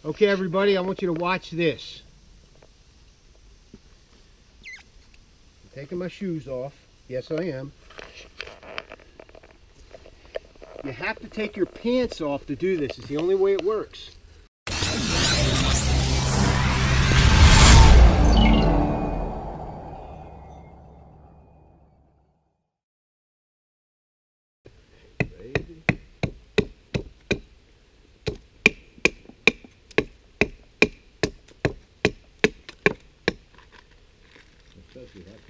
Okay, everybody, I want you to watch this. I'm taking my shoes off. Yes, I am. You have to take your pants off to do this. It's the only way it works.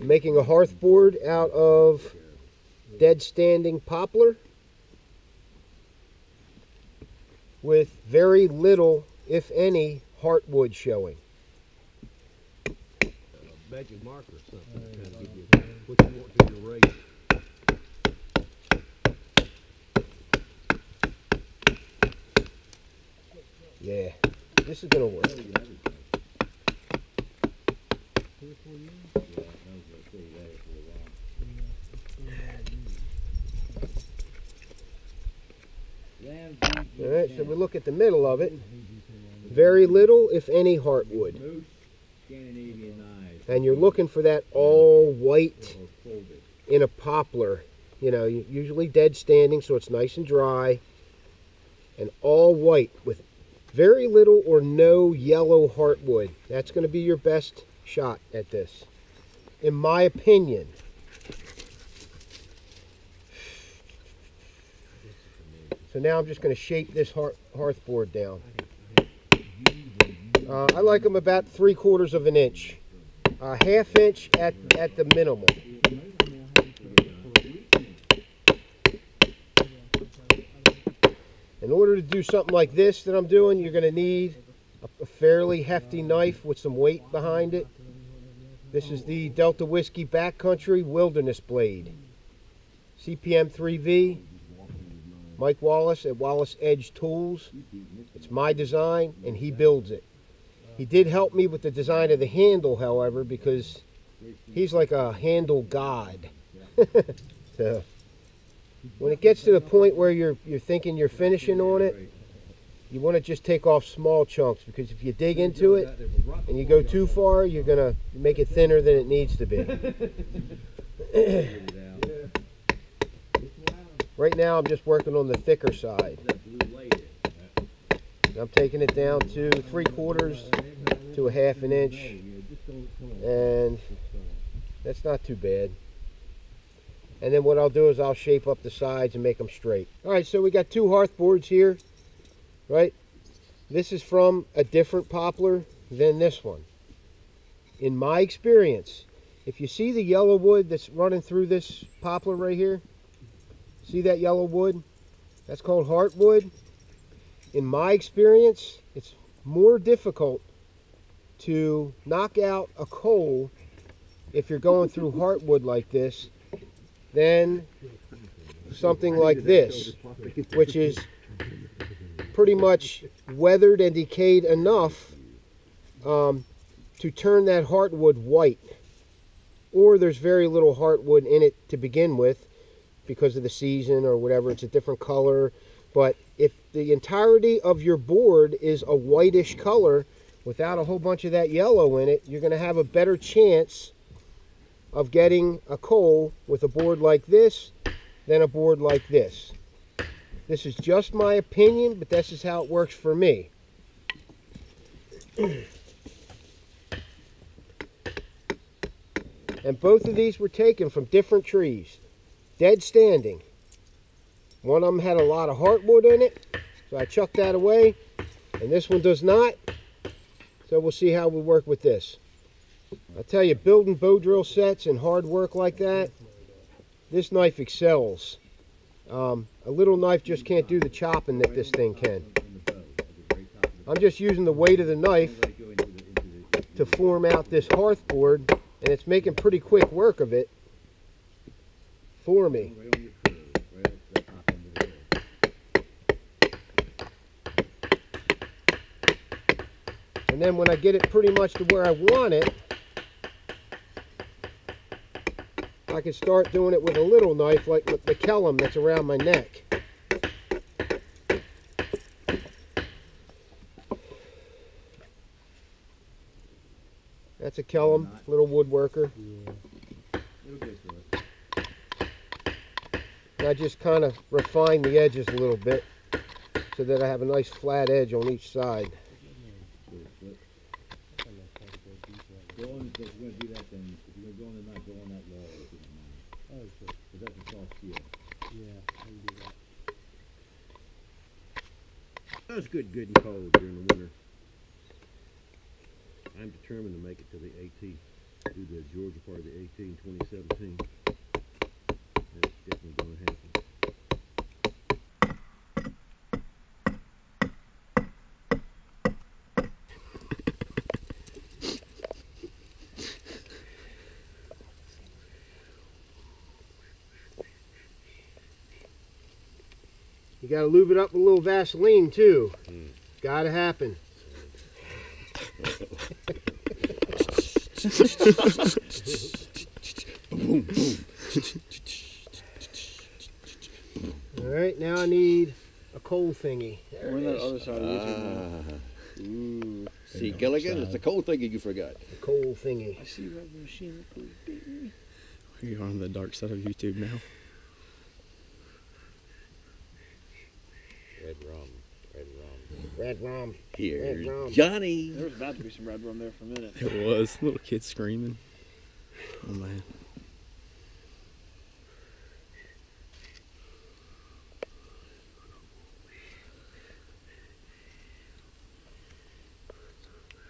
I'm making a hearth board out of dead standing poplar with very little, if any, heartwood showing. Magic marker or something to kind of give you what you want to erase. Yeah, this is gonna work. Alright, so we look at the middle of it. Very little, if any, heartwood. And you're looking for that all white in a poplar. You know, usually dead standing, so it's nice and dry. And all white with very little or no yellow heartwood. That's going to be your best shot at this, in my opinion. So now I'm just going to shape this hearth board down. I like them about 3/4 of an inch. Half inch at the minimum. In order to do something like this that I'm doing, you're going to need a fairly hefty knife with some weight behind it. This is the Delta Whiskey Backcountry Wilderness Blade. CPM 3V. Mike Wallace at Wallace Edge Tools. It's my design, and he builds it. He did help me with the design of the handle, however, because he's like a handle god. So, when it gets to the point where you're thinking you're finishing on it, you want to just take off small chunks, because if you dig into it and you go too far, you're going to make it thinner than it needs to be. Right now I'm just working on the thicker side. I'm taking it down to 3/4 to 1/2 an inch, and that's not too bad. And then what I'll do is I'll shape up the sides and make them straight. Alright, so we got two hearth boards here, right? This is from a different poplar than this one. In my experience, if you see the yellow wood that's running through this poplar right here, see that yellow wood? That's called heartwood. In my experience, it's more difficult to knock out a coal if you're going through heartwood like this than something like this, which is pretty much weathered and decayed enough to turn that heartwood white. Or there's very little heartwood in it to begin with, because of the season or whatever. It's a different color. But if the entirety of your board is a whitish color without a whole bunch of that yellow in it, you're going to have a better chance of getting a coal with a board like this than a board like this. This is just my opinion, but this is how it works for me. And both of these were taken from different trees. Dead standing. One of them had a lot of heartwood in it, so I chucked that away, and this one does not. So we'll see how we work with this. I tell you, building bow drill sets and hard work like that, this knife excels. A little knife just can't do the chopping that this thing can. I'm just using the weight of the knife to form out this hearth board, and it's making pretty quick work of it for me. And then when I get it pretty much to where I want it, I can start doing it with a little knife like the Kellum that's around my neck. That's a Kellum, little woodworker. Yeah. It'll get to it. And I just kind of refine the edges a little bit so that I have a nice flat edge on each side. Go on, if you're going to do that, then if you're going to not go on that wall, if you don't mind. Oh, sure. Because that's a soft steel. Yeah, I can do that. That's good and cold during the winter. I'm determined to make it to the AT, do the Georgia part of the AT in 2017. That's definitely going to happen. You gotta lube it up with a little Vaseline too. Gotta happen. Alright, now I need a coal thingy. We're on that other side of YouTube. See, Gilligan, it's the cold thingy you forgot. The coal thingy. I see you have the machine that goes beating me. We're on the dark side of YouTube now. Red rum. Red rum. Here's Red rum. Johnny. There was about to be some red rum there for a minute. It was. Little kids screaming. Oh, man.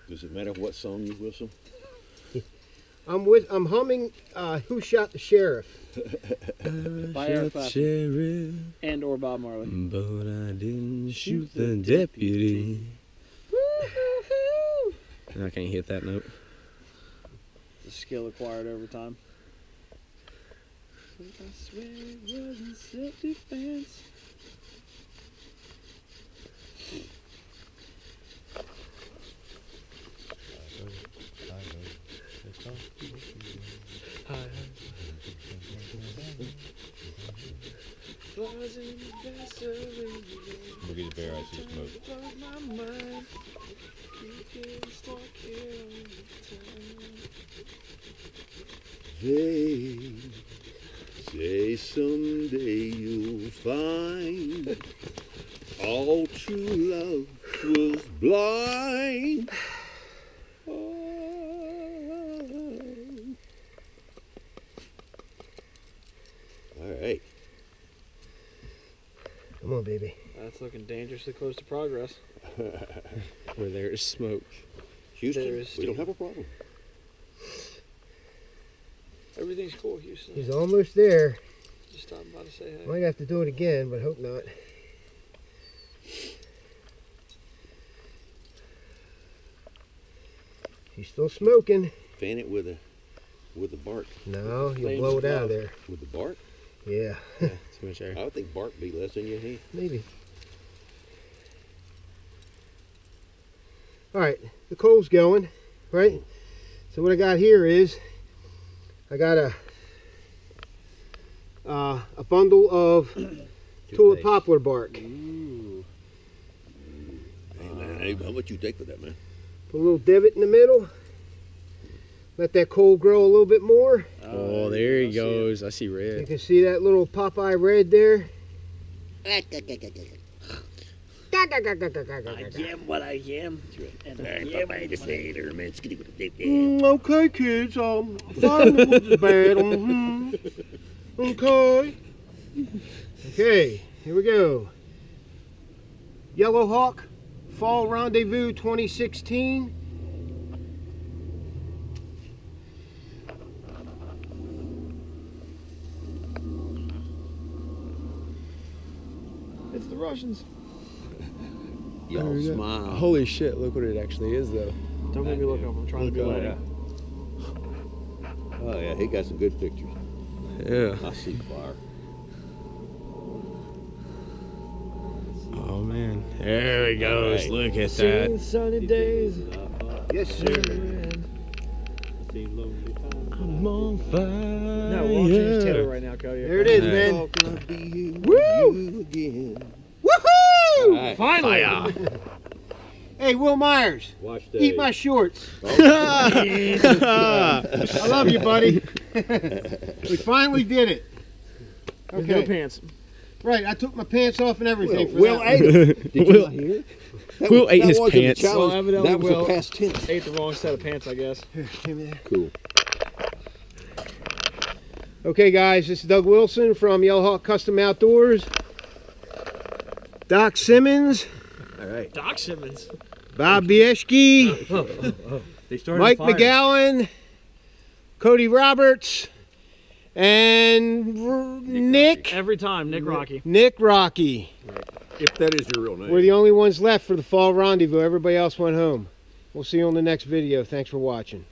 Does it matter what song you whistle? I'm humming Who Shot the Sheriff? By Eric Clapton. Sheriff, And or Bob Marley. but I didn't shoot the deputy. I can't hit that note. The skill acquired over time. I swear it wasn't self-defense. Look at the bear, I see smoke. Say someday you'll find all true love was blind. All right. Come on, baby. That's looking dangerously close to progress. Where there is smoke. Houston, There is we don't have a problem. Everything's cool, Houston. He's almost there. Just stopping by to say hey. Might have to do it again, but hope not. He's still smoking. Fan it with the bark. No, you'll Flames blow it out of above. there. With the bark? Yeah, Too much air. I would think bark be less in your hand. maybe. All right, the coal's going, right? So what I got here is, I got a bundle of tulip poplar bark. Ooh. Hey, man, hey, how much you take for that, man? Put a little divot in the middle. Let that coal grow a little bit more. Oh, there he I see it. goes. I see You red. can see that little Popeye red there. I am what I am. And I am what I am. Okay, kids. Finding the woods is bad. Okay. Okay, here we go. Yellow Hawk Fall Rendezvous 2016. It's the Russians. Y'all There we go. smile. Holy shit, look what it actually is, though. Don't make me look up. I'm trying to be Look lighting. up. Oh, yeah, he got some good pictures. Yeah. I see fire. Oh, man. There he goes. All right. Look at Seen that. sunny days. Yes, sir. I'm on fire. No, we're on James Taylor right now, Cody. There it is, Yeah. man. Woo! You again. Woohoo! All right. Finally! Fire. Hey, Will Myers, Watch day. eat my shorts. I I love you, buddy. We finally did it. With no Okay. pants. Right, I took my pants off and everything for Will that. ate it. Did you not hear it? Will ate his wasn't a pants. challenge, Well, evidently that was Will- a past tense. Ate the wrong set of pants, I guess. Here, give me that. Cool. Okay, guys, this is Doug Wilson from Yellowhawk Custom Outdoors. Doc Simmons, All right. Doc Simmons. Bob Bieschke, They started Mike firing. McGowan, Cody Roberts, and Nick Every time, Nick Rocky. Rocky. If that is your real name. We're the only ones left for the fall rendezvous. Everybody else went home. We'll see you on the next video. Thanks for watching.